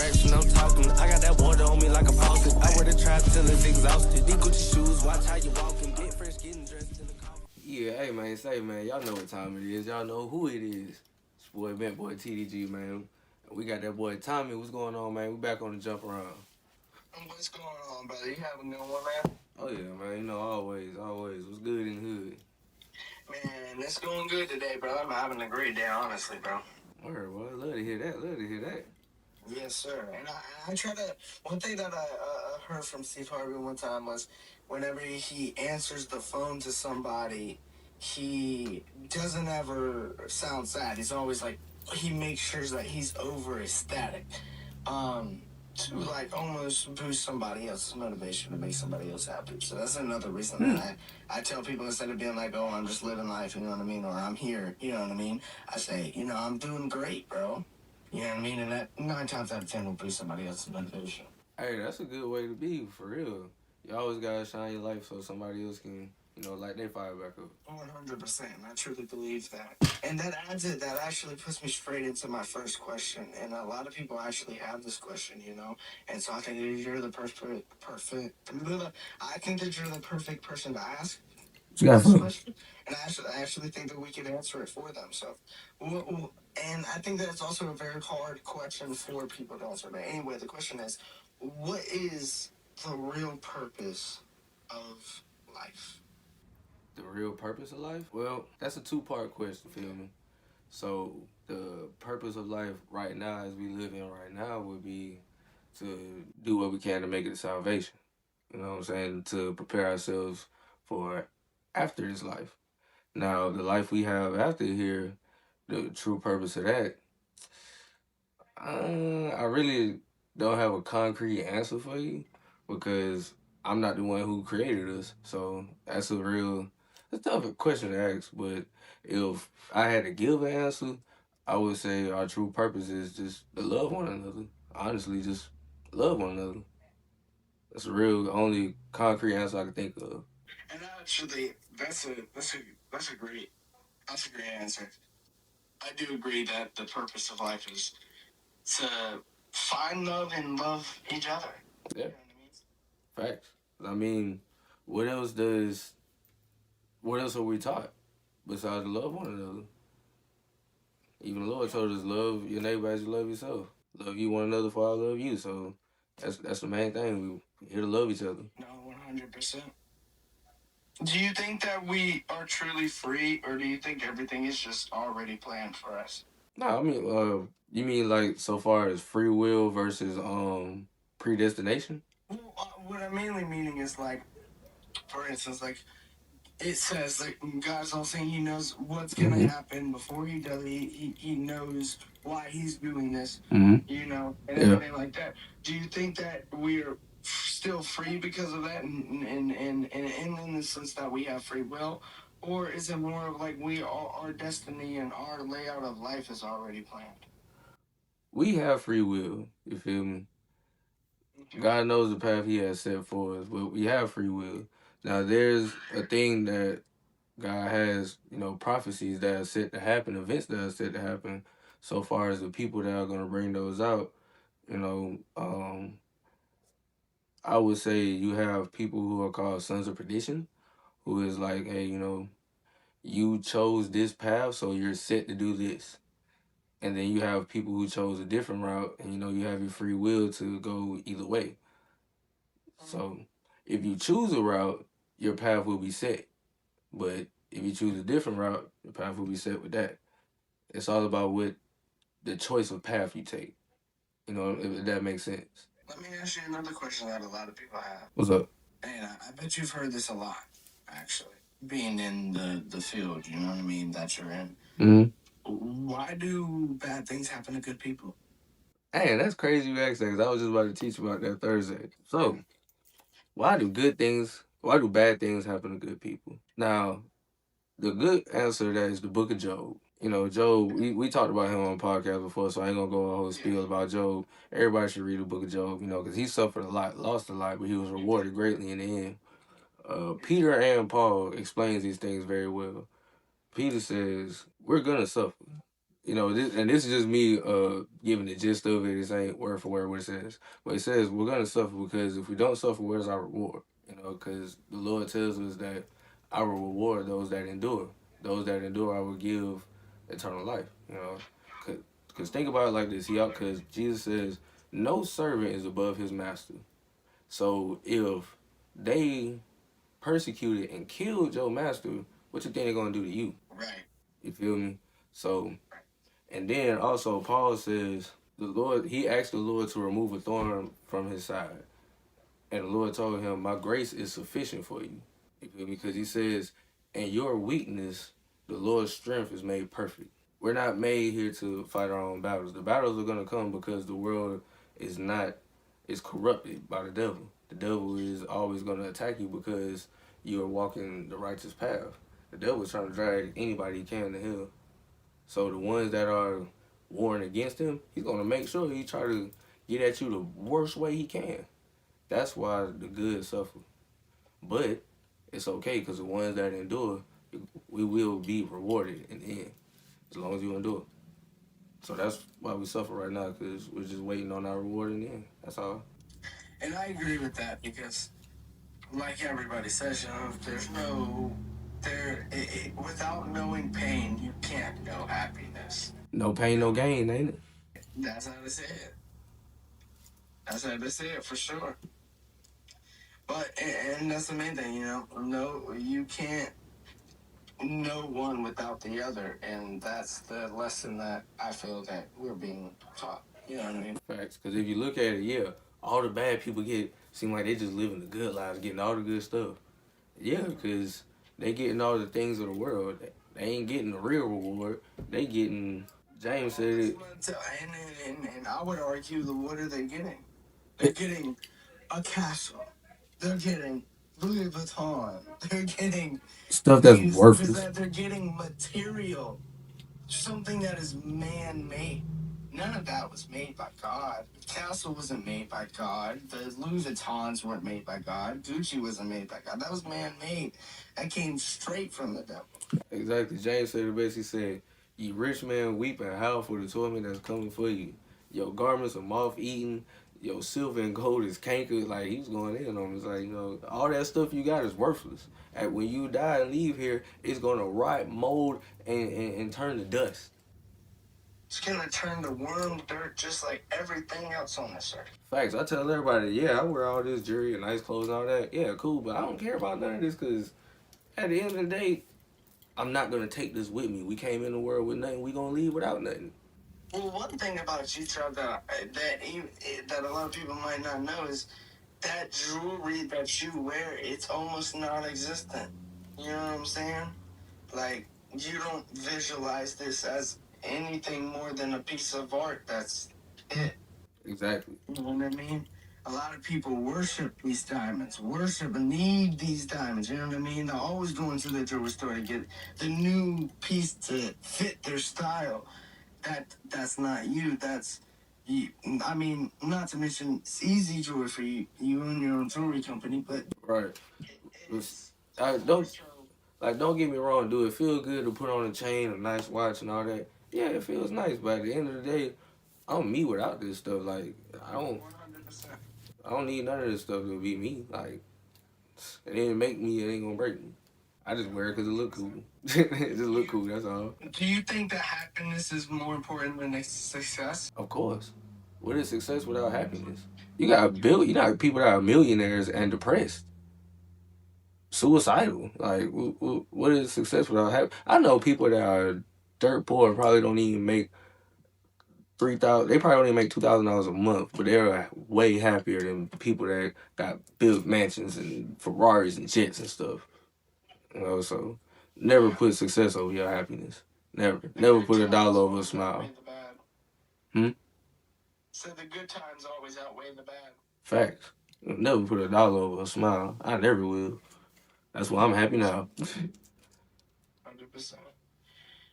racks when I'm talking. I got that water on me like a faucet. I wear the trap till it's exhausted. These Gucci shoes, watch how you walking. Get fresh, getting dressed in the car. Yeah, hey man, say man, y'all know what time it is. Y'all know who it is. It's boy MetboyTDG, man. We got that boy Tommy. What's going on, man? We back on the jump around. What's going on, brother? You having a good one, man? Oh yeah, man. You know, always. What's good in the hood? Man, it's going good today, bro. I'm having a great day, honestly, bro. Word, boy. Love to hear that. Yes, sir. And I try to. One thing that I heard from Steve Harvey one time was, whenever he answers the phone to somebody, he doesn't ever sound sad. He's always like, he makes sure that he's over ecstatic. To like almost boost somebody else's motivation to make somebody else happy. So that's another reason that I tell people, instead of being like, oh, I'm just living life, you know what I mean, or I'm here, you know what I mean, I say, I'm doing great, bro. You know what I mean? And that 9 times out of 10 will boost somebody else's motivation. Hey, that's a good way to be, for real. You always gotta shine your life so somebody else can, light their fire back up. 100%. I truly believe that. And that adds it. That actually puts me straight into my first question. And a lot of people actually have this question, And so I think that you're the I think that you're the perfect person to ask this question. And I actually think that we can answer it for them. So, and I think that it's also a very hard question for people to answer. But anyway, the question is, what is the real purpose of life? The real purpose of life? Well, that's a two-part question, feel me? So the purpose of life right now, as we live in right now, would be to do what we can to make it to salvation. You know what I'm saying? To prepare ourselves for after this life. Now, the life we have after here, the true purpose of that, I really don't have a concrete answer for you because I'm not the one who created us. So that's a tough question to ask. But if I had to give an answer, I would say our true purpose is just to love one another. Honestly, just love one another. That's the real only concrete answer I can think of. And actually, that's a great answer. I do agree that the purpose of life is to find love and love each other. Yeah, You know what I mean? Facts. I mean, what else does what else are we taught besides to love one another? Even the Lord told us love your neighbor as you love yourself. Love you one another for I love you. So that's the main thing. We here to love each other. No, 100%. Do you think that we are truly free, or do you think everything is just already planned for us? No, I mean, you mean like so far as free will versus predestination? Well, what I'm mainly meaning is, like, for instance, like, it says, like, God's all saying he knows what's going to happen before he does. He knows why he's doing this, and everything like that. Do you think that we are still free because of that, and in the sense that we have free will? Or is it more of like our destiny and our layout of life is already planned? We have free will. You feel me? God knows the path He has set for us, but we have free will. Now, there's a thing that God has, prophecies that are set to happen, events that are set to happen. So far as the people that are going to bring those out, you know, um, I would say you have people who are called sons of perdition, who is like, hey, you chose this path, so you're set to do this. And then you have people who chose a different route, and you have your free will to go either way. So if you choose a route, your path will be set. But if you choose a different route, your path will be set with that. It's all about what the choice of path you take. If that makes sense. Let me ask you another question that a lot of people have. What's up? And I bet you've heard this a lot, actually, being in the field, you know what I mean, that you're in. Why do bad things happen to good people? Hey, that's crazy you asked that, because I was just about to teach about that Thursday. So, why do bad things happen to good people? Now, the good answer to that is the book of Job. Job, we talked about him on the podcast before, so I ain't gonna go a whole spiel about Job. Everybody should read the book of Job, because he suffered a lot, lost a lot, but he was rewarded greatly in the end. Peter and Paul explains these things very well. Peter says, we're gonna suffer. this is just me giving the gist of it. This ain't word for word what it says. But it says we're gonna suffer because if we don't suffer, where's our reward? Because the Lord tells us that I will reward those that endure. Those that endure, I will give eternal life. Because think about it like this. Because Jesus says no servant is above his master. So if they persecuted and killed your master, what you think they're gonna do to you? Right. You feel me? So, and then also Paul says the Lord, he asked the Lord to remove a thorn from his side. And the Lord told him, my grace is sufficient for you. You feel me? Because he says, in your weakness, the Lord's strength is made perfect. We're not made here to fight our own battles. The battles are going to come because the world is not, is corrupted by the devil. The devil is always going to attack you because you are walking the righteous path. The devil is trying to drag anybody he can to hell. So the ones that are warring against him, he's gonna make sure he try to get at you the worst way he can. That's why the good suffer. But it's okay because the ones that endure, we will be rewarded in the end as long as you endure. So that's why we suffer right now because we're just waiting on our reward in the end. That's all. And I agree with that because, like everybody says, there's no without knowing pain, you can't know happiness. No pain, no gain, ain't it? That's how they say it. That's how they say it for sure. But and that's the main thing, No, you can't know one without the other, and that's the lesson that I feel that we're being taught. You know what I mean? Facts. Because if you look at it, yeah, all the bad people seem like they just living the good lives, getting all the good stuff. Yeah, because they getting all the things of the world. They ain't getting the real reward. They getting. James Well, said that's it. what I'm telling, and I would argue that what are they getting? They're getting a castle. They're getting Louis Vuitton. They're getting Stuff that's these. worthless. They're getting material, something that is man-made. None of that was made by God. The castle wasn't made by God. The Louis Vuittons weren't made by God. Gucci wasn't made by God. That was man-made. That came straight from the devil. Exactly. James said it basically said, "Ye rich man weep and howl for the torment that's coming for you. Your garments are moth eaten. Your silver and gold is cankered." Like he's going in on. It's like all that stuff you got is worthless. And when you die and leave here, it's gonna rot, mold, and turn to dust. It's gonna turn to worm dirt just like everything else on this earth. Facts. I tell everybody, yeah, I wear all this jewelry and nice clothes and all that. Yeah, cool, but I don't care about none of this because at the end of the day, I'm not gonna take this with me. We came in the world with nothing. We gonna leave without nothing. Well, one thing about you, Chuck, that a lot of people might not know is that jewelry that you wear, it's almost non-existent. You know what I'm saying? Like, you don't visualize this as anything more than a piece of art. That's it. Exactly. You know what I mean? A lot of people worship these diamonds, worship and need these diamonds. You know what I mean? They're always going to the jewelry store to get the new piece to fit their style. That's not you. That's you. I mean, not to mention it's easy jewelry for you and your own jewelry company, but Right. It's- it's I more don't so. like. Don't get me wrong. Do it feel good to put on a chain, a nice watch, and all that? Yeah, it feels nice. But at the end of the day, I'm me without this stuff. Like I don't. 100%. I don't need none of this stuff to be me. Like it ain't make me. It ain't gonna break me. I just wear it because it look cool. It just look cool. That's all. Do you think that happiness is more important than success? Of course. What is success without happiness? You got you got people that are millionaires and depressed, suicidal. Like, what is success without happiness? I know people that are dirt poor and probably don't even make 3,000. They probably only make $2,000 a month, but they're way happier than people that got built mansions and Ferraris and jets and stuff. So never put success over your happiness. Never, The never good put a times dollar over a always outweigh smile. the bad. Hmm. So the good times always outweigh the bad. Facts. Never put a dollar over a smile. I never will. That's why I'm happy 100%. now. 100%.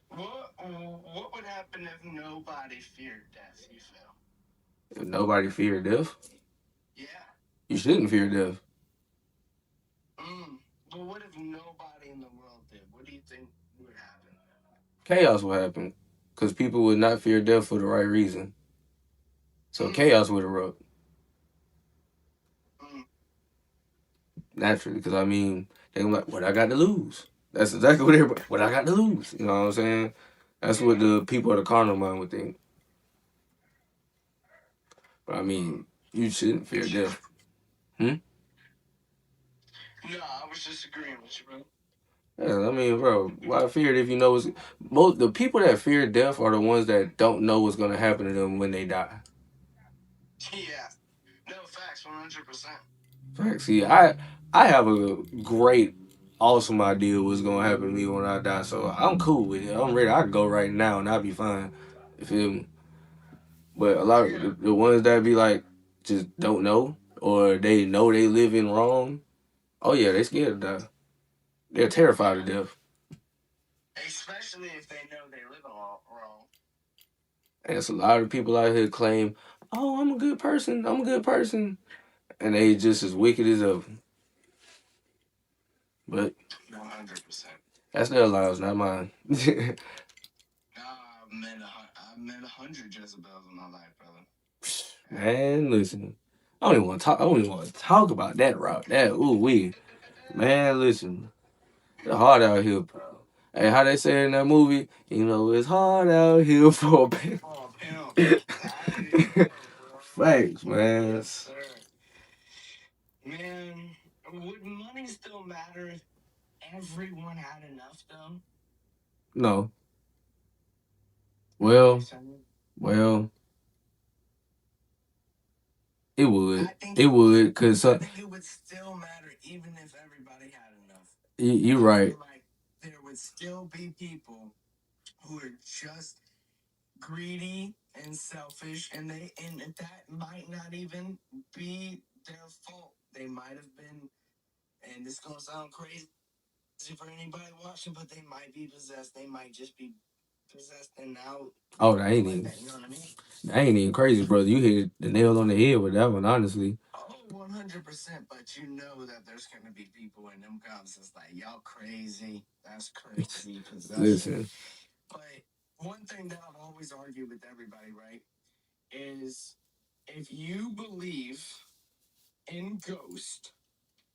What would happen if nobody feared death? You feel? If nobody feared death, Yeah. you shouldn't fear death. But what if nobody in the world did? What do you think would happen? Chaos will happen. because people would not fear death for the right reason. So chaos would erupt naturally. Because I mean, they're like, "What I got to lose?" That's exactly what everybody. What I got to lose? You know what I'm saying? That's what the people of the carnal mind would think. But I mean, you shouldn't fear death. Hmm? No, I was just agreeing with you, bro. Yeah, I mean, bro, why fear it if you know it's most the people that fear death are the ones that don't know what's gonna happen to them when they die. Yeah. No, facts, 100%. Fact. See, I have a great, awesome idea what's gonna happen to me when I die, so I'm cool with it. I'm ready. I can go right now and I'll be fine. You feel me? But a lot of the ones that be like just don't know or they know they living wrong. Oh yeah, they scared to die. They're terrified of death. Especially if they know they live wrong. And it's a lot of people out here claim, "Oh, I'm a good person. I'm a good person," and they just as wicked as ever. But 100%. that's their lives, not mine. I've met 100 Jezebels in my life, brother. Man, listen. I don't even want to talk. I don't even want to talk about that route. That man. Listen, it's hard out here, bro. Hey, how they say in that movie? You know, it's hard out here for a pimp. Oh, pimp. That is so, bro. Facts, man. Yes, sir. Man, would money still matter if everyone had enough, though? No. Well, well, it would. It would, cause I think it would still matter even if everybody had enough. you're I right. feel like there would still be people who are just greedy and selfish, and that might not even be their fault. They might have been, and this is gonna sound crazy for anybody watching, but they might be possessed. They might just be possessed, and now Oh, that ain't like even that. You know what I mean? that ain't even crazy, brother. You hit the nail on the head with that one, honestly. Oh, 100%. But you know that there's gonna be people in them comments that's like, y'all crazy. That's crazy possession. Listen, But one thing that I've always argued with everybody, right, is if you believe in ghost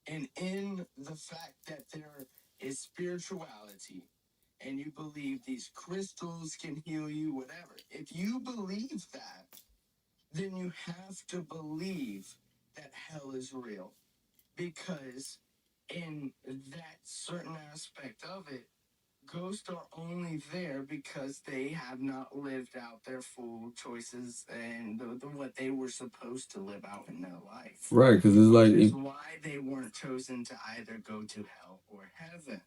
and in the fact that there is spirituality and you believe these crystals can heal you, whatever, if you believe that, then you have to believe that hell is real. Because in that certain aspect of it, ghosts are only there because they have not lived out their full choices and what they were supposed to live out in their life. right? Because it's like, which is why they weren't chosen to either go to hell or heaven.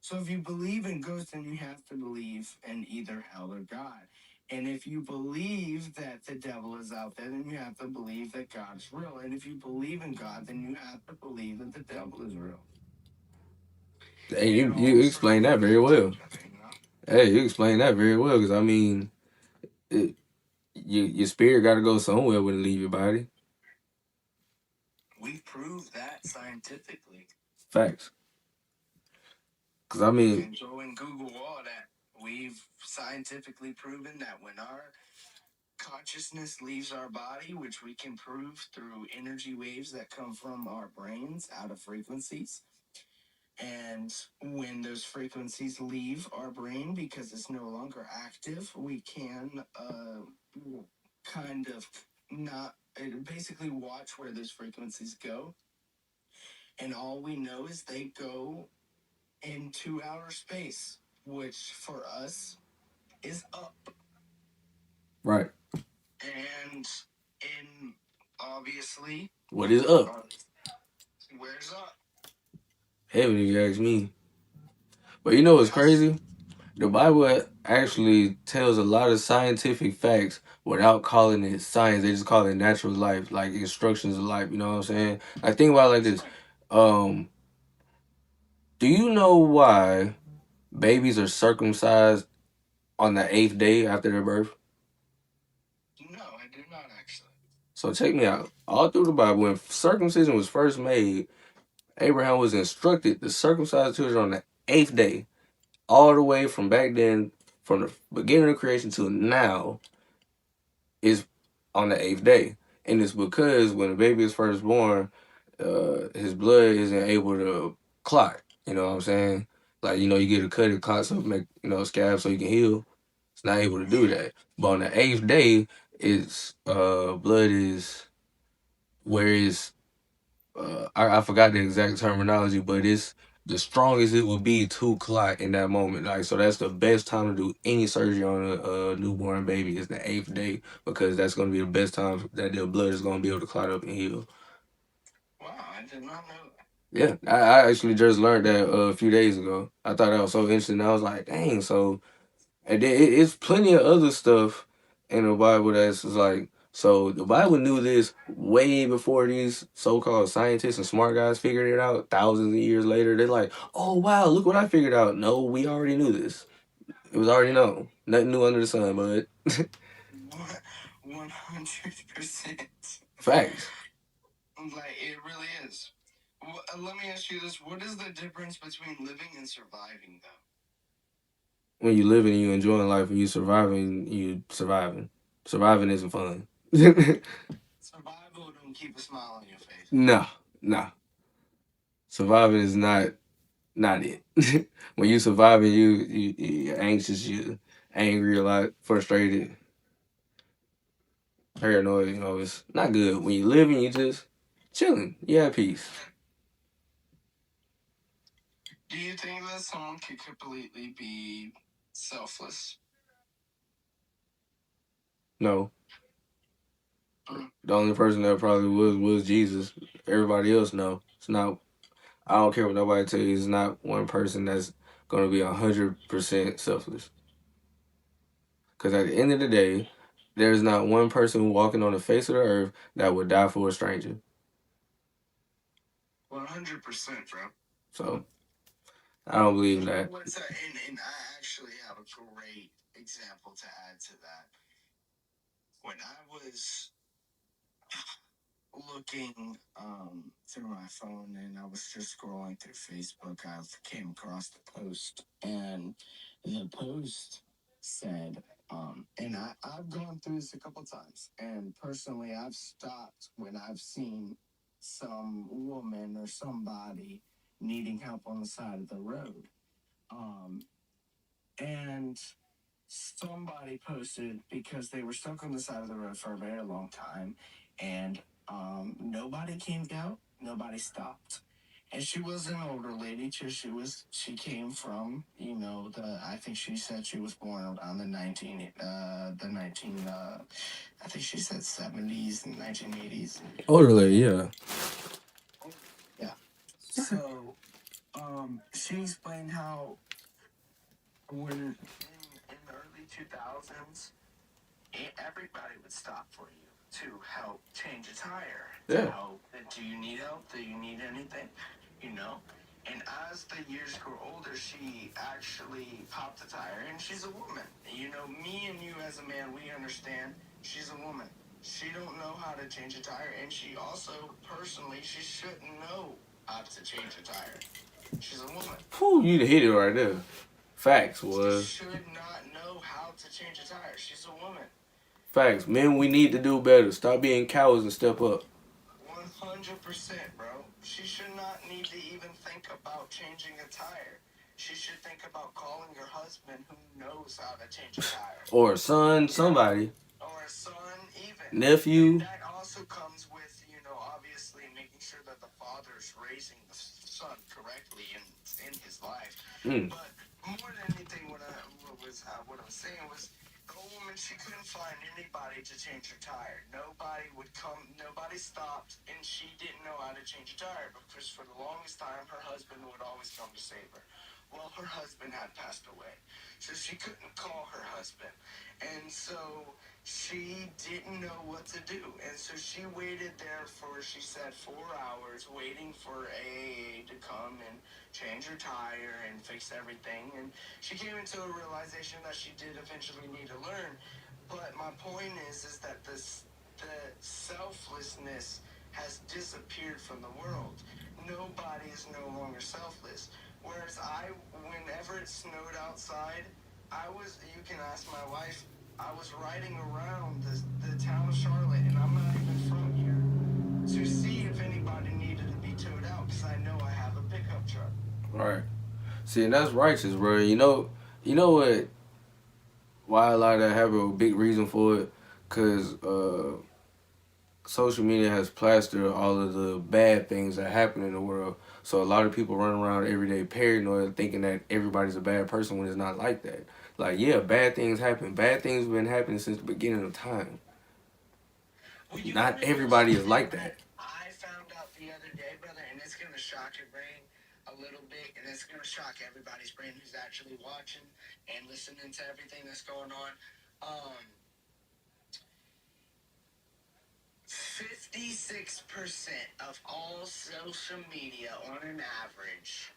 So if you believe in ghosts, then you have to believe in either hell or God. And if you believe that the devil is out there, then you have to believe that God is real. And if you believe in God, then you have to believe that the devil is real. and you explain that very well. Hey, you explain that very well because I mean, your spirit got to go somewhere when it leave your body. We proved that scientifically. Facts. Because I mean, You can go and Google all that. We've scientifically proven that when our consciousness leaves our body, which we can prove through energy waves that come from our brains out of frequencies. And when those frequencies leave our brain because it's no longer active, we can kind of not basically watch where those frequencies go. And all we know is they go into outer space, which for us is up. right. And in obviously, What is up? where's up? Heaven, if you ask me. But you know what's crazy? The Bible actually tells a lot of scientific facts without calling it science. They just call it natural life, like instructions of life. You know what I'm saying? Like think about it like this. Um, do you know why babies are circumcised on the 8th day after their birth? No, I do not actually. So check me out. All through the Bible, when circumcision was first made, Abraham was instructed to circumcise children on the 8th day, all the way from back then. from the beginning of creation till now is on the eighth day. And it's because when a baby is first born, his blood isn't able to clot. You know what I'm saying? Like, you get a cut, it clots up, make, scabs so you can heal. It's not able to do that. But on the eighth day, it's blood is where it's I forgot the exact terminology, but it's the strongest it would be to clot in that moment. Like, so that's the best time to do any surgery on a newborn baby is the eighth day, because that's going to be the best time that their blood is going to be able to clot up and heal. Wow, I did not know that. Yeah, I actually just learned that a few days ago. I thought that was so interesting. I was like, dang, so and then it's plenty of other stuff in the Bible that's like, so the Bible knew this way before these so-called scientists and smart guys figured it out thousands of years later. They're like, oh wow, look what I figured out. No, we already knew this. It was already known. Nothing new under the sun, bud. 100%. Facts. Like, it really is. Let me ask you this. What is the difference between living and surviving, though? When you living and you enjoying life and you surviving, you surviving. Surviving isn't fun. Survival don't keep a smile on your face. No, no. Surviving is not it. When you surviving, you're anxious, you angry a lot, frustrated, paranoid. It's not good. When you living, you just chilling. You have peace. Do you think that someone could completely be selfless? No, Mm. the only person that probably was Jesus. Everybody else, no. It's not. I don't care what nobody tell you. It's not one person that's gonna be 100% selfless. Because at the end of the day, there's not one person walking on the face of the earth that would die for a stranger. 100%, bro. So I don't believe in You know that. what's and I actually have a great example to add to that. When I was looking through my phone and I was just scrolling through Facebook, I came across the post, and the post said, and I've gone through this a couple times, and personally, I've stopped when I've seen some woman or somebody needing help on the side of the road. Um, and somebody posted because they were stuck on the side of the road for a very long time, and nobody came out, nobody stopped. And she was an older lady too. She came from, the I think she said she was born around the 19 I think she said 70s and 1980s. Older lady, yeah. Yeah. So she explained how when in the early 2000s, everybody would stop for you to help change a tire. To Yeah. help. Do you need help? Do you need anything? You know? And as the years grew older, she actually popped the tire, and she's a woman. Me and you as a man, we understand she's a woman. She don't know how to change a tire, and she also, personally, she shouldn't know how to change a tire. She's a woman. Whew, you hit it right there. Facts She was. should not know how to change a tire. She's a woman. Facts. Men, we need to do better. Stop being cowards and step up. 100%, bro. She should not need to even think about changing a tire. She should think about calling her husband who knows how to change a tire. Or a son, somebody. Or a son, even. Nephew. And that also comes with, obviously making sure that the father's raising the son correctly in his life. Mm. But more than anything, what I was saying was, the woman, she couldn't find anybody to change her tire. Nobody would come. Nobody stopped, and she didn't know how to change a tire because for the longest time, her husband would always come to save her. Well, her husband had passed away, so she couldn't call her husband, and so she didn't know what to do. And so she waited there for, she said, 4 hours, waiting for AAA to come and change her tire and fix everything. And she came into a realization that she did eventually need to learn. But my point is that the selflessness has disappeared from the world. Nobody is no longer selfless. Whereas whenever it snowed outside, You can ask my wife, I was riding around the town of Charlotte, and I'm not even from here, to see if anybody needed to be towed out because I know I have a pickup truck. Right. See, and that's righteous, bro. You know what? Why a lot of that happen? A big reason for it, cause social media has plastered all of the bad things that happen in the world. So a lot of people run around every day paranoid, thinking that everybody's a bad person when it's not like that. Like, yeah, bad things happen. Bad things have been happening since the beginning of time. Well, you Not want to know everybody is something like that that. I found out the other day, brother, and it's going to shock your brain a little bit, and it's going to shock everybody's brain who's actually watching and listening to everything that's going on. 56% of all social media on an average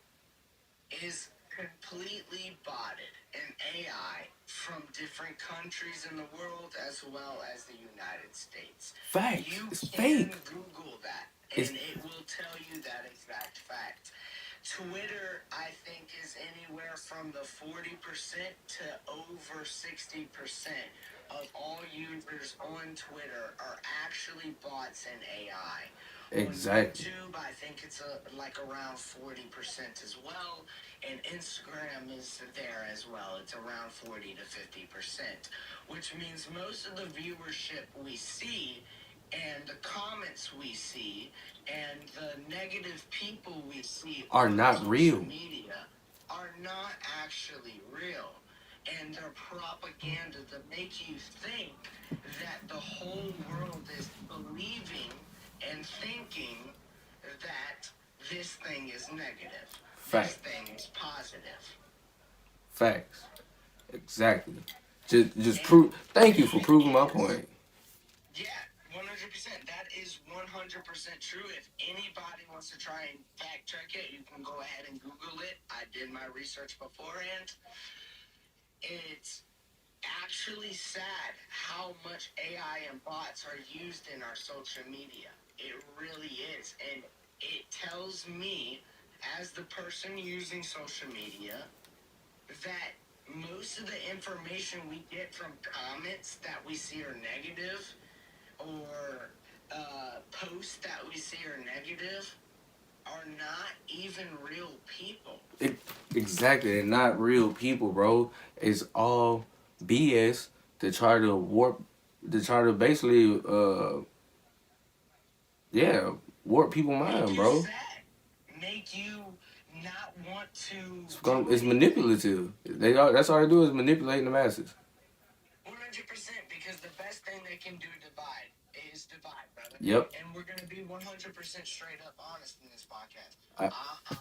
is completely botted and AI from different countries in the world as well as the United States. Facts. You It's can fake. Google that It's and it will tell you that exact fact. Twitter, I think, is anywhere from the 40% to over 60% of all users on Twitter are actually bots and AI. On exactly. YouTube, I think it's like around 40% as well. And Instagram is there as well. It's around 40 to 50%, which means most of the viewership we see and the comments we see and the negative people we see Are on not social real. media are not actually real. And they're propaganda to make you think that the whole world is believing and thinking that this thing is negative, this Facts. thing is positive. Facts. Exactly. Just And prove. Thank you for it proving my is. point. Yeah, 100%. That is 100% true. If anybody wants to try and fact check it, you can go ahead and Google it. I did my research beforehand. It's actually sad how much AI and bots are used in our social media. It really is. And it tells me, as the person using social media, that most of the information we get from comments that we see are negative or posts that we see are negative are not even real people. It, exactly. They're not real people, bro. It's all BS to try to warp, to try to basically, yeah, warp people's Make mind, you bro. sad. Make you not want to do It's anything. manipulative. That's all they do is manipulating the masses. 100%, because the best thing they can do divide, brother. Yep. And we're going to be 100% straight up honest in this podcast. A, Uh, um,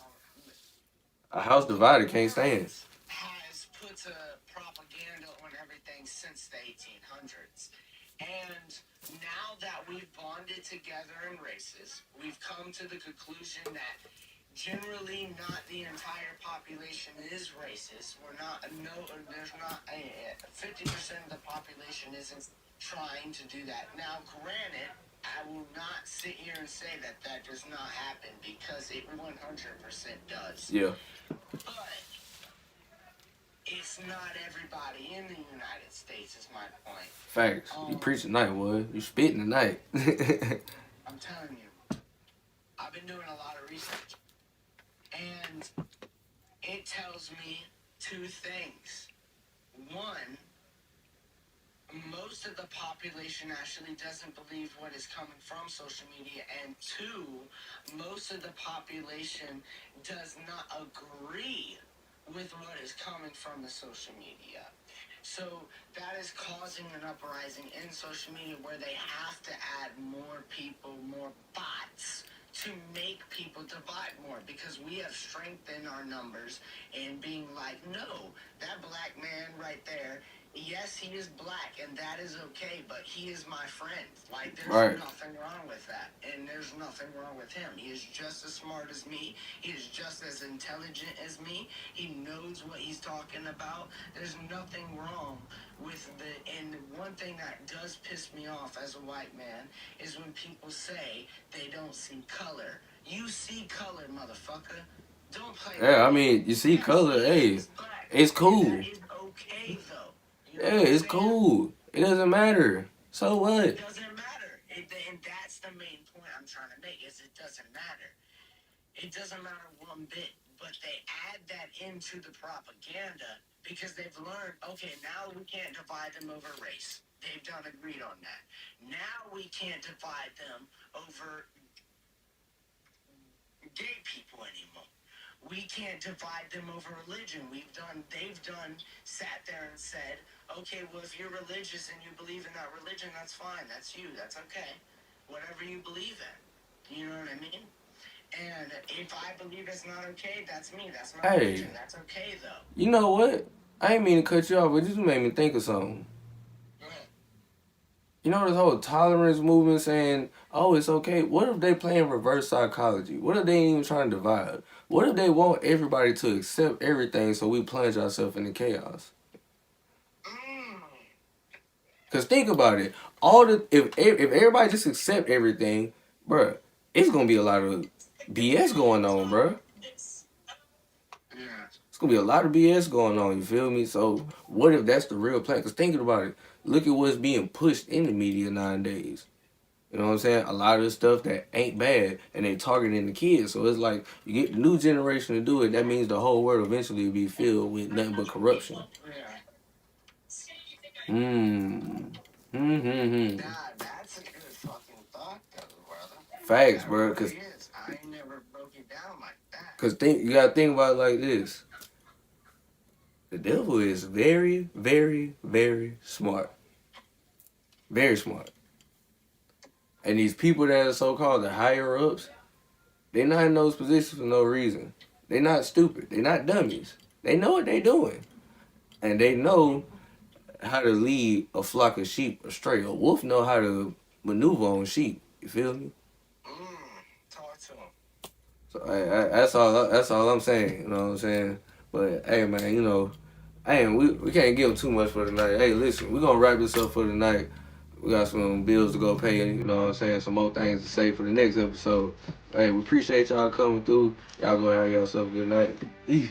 a house the divided can't stand. world has put a propaganda on everything since the 1800s. And now that we've bonded together in races, we've come to the conclusion that generally not the entire population is racist. We're not, no, there's not, 50% of the population isn't trying to do that. Now, granted, I will not sit here and say that that does not happen because it 100% does. Yeah. But it's not everybody in the United States, is my point. Facts. You Um, preach tonight, boy. You spitting tonight. I'm telling you, I've been doing a lot of research, and it tells me two things. One, most of the population actually doesn't believe what is coming from social media, and two, most of the population does not agree with what is coming from the social media. So that is causing an uprising in social media where they have to add more people, more bots to make people divide more because we have strength in our numbers and being like, no, that black man right there, yes, he is black and that is okay, but he is my friend. Like, there's Right. nothing wrong with that. And there's nothing wrong with him. He is just as smart as me. He is just as intelligent as me. He knows what he's talking about. There's nothing wrong with and one thing that does piss me off as a white man is when people say they don't see color. You see color, motherfucker. Don't play with Yeah, I me. mean, you see Yes, color. he Hey, is black, it's and that cool. is okay though. Yeah, it's cool. It doesn't matter. So what? It doesn't matter. And that's the main point I'm trying to make is it doesn't matter. It doesn't matter one bit. But they add that into the propaganda because they've learned, okay, now we can't divide them over race. They've done agreed on that. Now we can't divide them over gay people anymore. We can't divide them over religion. They've done, sat there and said, okay, well, if you're religious and you believe in that religion, that's fine. That's you. That's okay. Whatever you believe in. You know what I mean? And if I believe it's not okay, that's me. That's my religion. Hey, That's okay, though. you know what? I ain't mean to cut you off, but you just made me think of something. Go ahead. You know this whole tolerance movement saying, "Oh, it's okay." What if they playing reverse psychology? What if they ain't even trying to divide? What if they want everybody to accept everything so we plunge ourselves into chaos? Mm. Cause think about it. All the if everybody just accept everything, bruh, it's gonna be a lot of BS going on, bruh. Yeah. It's gonna be a lot of BS going on. You feel me? So what if that's the real plan? Cause thinking about it, look at what's being pushed in the media nowadays. You know what I'm saying? A lot of the stuff that ain't bad, and they targeting the kids. So it's like you get the new generation to do it. That means the whole world eventually will be filled with nothing but corruption. Yeah. Hmm. Hmm. That's a good fucking thought, though, brother. Facts, That bro. really is. I never broke it down like that. Cause you gotta think about it like this. The devil is very, very, very smart. Very smart. And these people that are so called the higher ups, they're not in those positions for no reason. They're not stupid. They're not dummies. They know what they're doing. And they know how to lead a flock of sheep astray. A wolf know how to maneuver on sheep. You feel me? Mm. Talk to him. So that's all. That's all I'm saying. You know what I'm saying? But hey, man, hey, we can't give them too much for tonight. Hey, listen, we're gonna wrap this up for tonight. We got some bills to go pay, you know what I'm saying? Some more things to say for the next episode. Hey, we appreciate y'all coming through. Y'all go have yourself a good night.